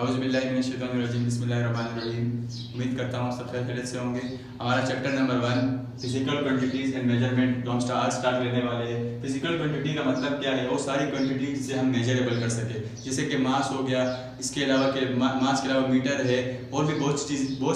औज़ुबिल्लाहिमिनश्शैतानिर्रजीम बिस्मिल्लाहिर्रहमानिर्रहीम। उम्मीद करता हूँ सब खैरियत से होंगे। हमारा chapter number 1 physical quantities and measurement हम आज स्टार्ट लेने वाले हैं। फिजिकल क्वांटिटी का मतलब क्या है? वो सारी क्वांटिटी जिसे हम मेजरेबल कर सके, जैसे कि मास हो गया, इसके अलावा के मास के अलावा मीटर है, और भी बहुत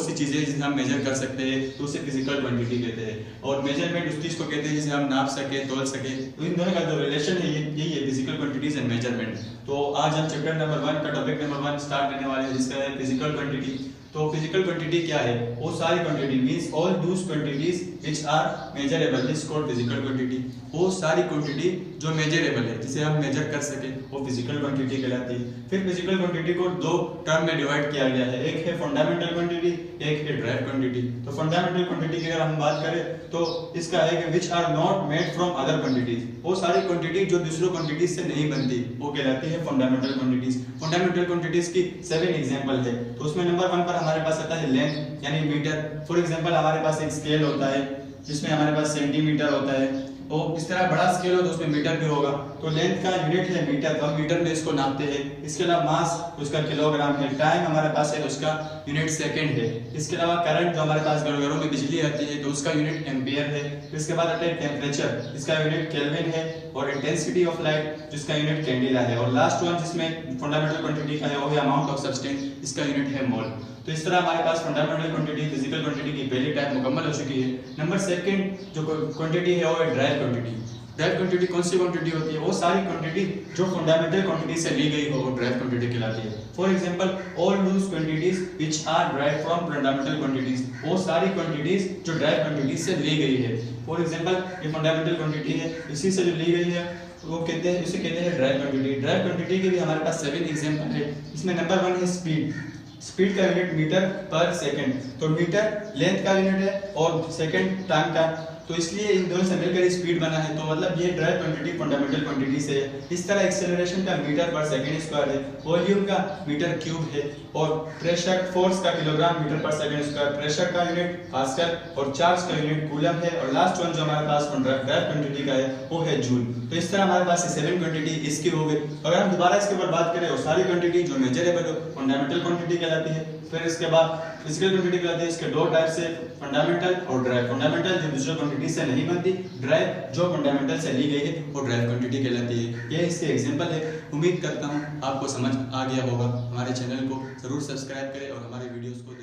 सी चीज़ें जिसे हम मेजर कर सकते हैं, तो उसे फिजिकल क्वांटिटी कहते हैं। और मेजरमेंट उस चीज़ को कहते हैं जिसे हम नाप सके, तोल सके। तो इन दोनों का जो रिलेशन है यही है, फिजिकल क्वांटिटीज़ एंड मेजरमेंट। तो आज हम चैप्टर नंबर 1 का टॉपिक नंबर 1 स्टार्ट लेने वाले हैं, जिसका है फिजिकल क्वांटिटी। तो फिजिकल क्वांटिटी क्या है? वो सारी quantity means all those quantities which are measurable is called physical quantity. वो सारी क्वांटिटी जो मेजरेबल है, जिसे हम मेजर कर सके, वो फिजिकल क्वांटिटी कहलाती है। फिर फिजिकल क्वांटिटी को दो टर्म में डिवाइड किया गया है, एक है फंडामेंटल क्वांटिटी, एक है ड्राइव क्वांटिटी। तो फंडामेंटल क्वांटिटी की अगर हम बात करें तो इसका है कि which are not made from other quantities. वो सारी क्वांटिटी जो दूसरों क्वांटिटीज से नहीं बनती, वो कहलाती है फंडामेंटल क्वांटिटीज। फंडामेंटल क्वांटिटीज की 7 एग्जांपल है। तो उसमें नंबर 1 पर हमारे पास आता है लेंथ यानी मीटर। फॉर एग्जांपल हमारे पास एक स्केल होता है जिसमें हमारे पास सेंटीमीटर होता है, और इस तरह बड़ा स्केल हो तो उसमें मीटर भी होगा। तो लेंथ का यूनिट है मीटर, तो हम मीटर में इसको नापते हैं। इसके अलावा मास उसका किलोग्राम है, टाइम हमारे पास है तो उसका यूनिट सेकंड है। इसके अलावा करंट जो हमारे पास घरों में बिजली आती है तो उसका यूनिट एम्पियर है। फिर इसके बाद आता है टेम्परेचर, इसका यूनिट केल्विन है, और इंटेंसिटी ऑफ लाइट जिसका यूनिट कैंडिला है। और लास्ट वन जिसमें फंडामेंटल क्वांटिटी का है वो है अमाउंट ऑफ सब्सटेंस, इसका यूनिट है मोल। तो इस तरह हमारे पास फंडामेंटल क्वांटिटी फिजिकल क्वांटिटी की पहली टाइप मुकम्मल हो चुकी है। नंबर सेकंड जो क्वांटिटी है वो है ड्राइव क्वांटिटी। ड्राइव क्वांटिटी कौन सी क्वांटिटी होती है? वो सारी क्वांटिटी जो फंडामेंटल क्वांटिटी से ली गई हो वो ड्राइव क्वांटिटी कहलाती है। For example all those quantities which are derived from fundamental quantities, वो सारी क्वांटिटीज जो ड्राइव क्वांटिटी से ली गई है। फॉर एग्जांपल ये फंडामेंटल क्वांटिटी है, इसी से जो ली गई है वो कहते हैं, इसे कहते हैं ड्राइव क्वांटिटी। ड्राइव क्वांटिटी के भी हमारे पास 7 एग्जांपल है। इसमें नंबर 1 है स्पीड। स्पीड का यूनिट मीटर पर सेकंड। तो मीटर लेंथ का यूनिट है और सेकंड टाइम का, तो इसलिए इन दोनों से मिलकर स्पीड बना है। तो मतलब ये ड्राइव क्वांटिटी फंडामेंटल क्वांटिटी से है। इस तरह एक्सेलरेशन का मीटर पर सेकंड स्क्वायर है, वॉल्यूम का मीटर क्यूब है, और प्रेशर फोर्स का किलोग्राम मीटर पर सेकंड स्क्वायर, प्रेशर का यूनिट पास्कल, और चार्ज का यूनिट कूलम है। और लास्ट वन जो हमारे पास ड्राइव क्वांटिटी का है वो है जूल। तो इस तरह हमारे पास 7 क्वांटिटी इसकी हो गई। अगर हम दोबारा इसके ऊपर बात करें, और सारी क्वांटिटी जो मेजरेबल हो फंडामेंटल क्वांटिटी कहलाती है। फिर इसके बाद फिजिकल क्वांटिटी कहलाती है। इसके दो टाइप्स है, फंडामेंटल और ड्राइव। फंडामेंटल जो दूसरी क्वांटिटी से नहीं बनती, ड्राइव जो फंडामेंटल से ली गई है वो ड्राइव क्वांटिटी कहलाती है। ये इसके एग्जांपल है। उम्मीद करता हूँ आपको समझ आ गया होगा। हमारे चैनल को जरूर सब्सक्राइब करें और हमारे वीडियोस को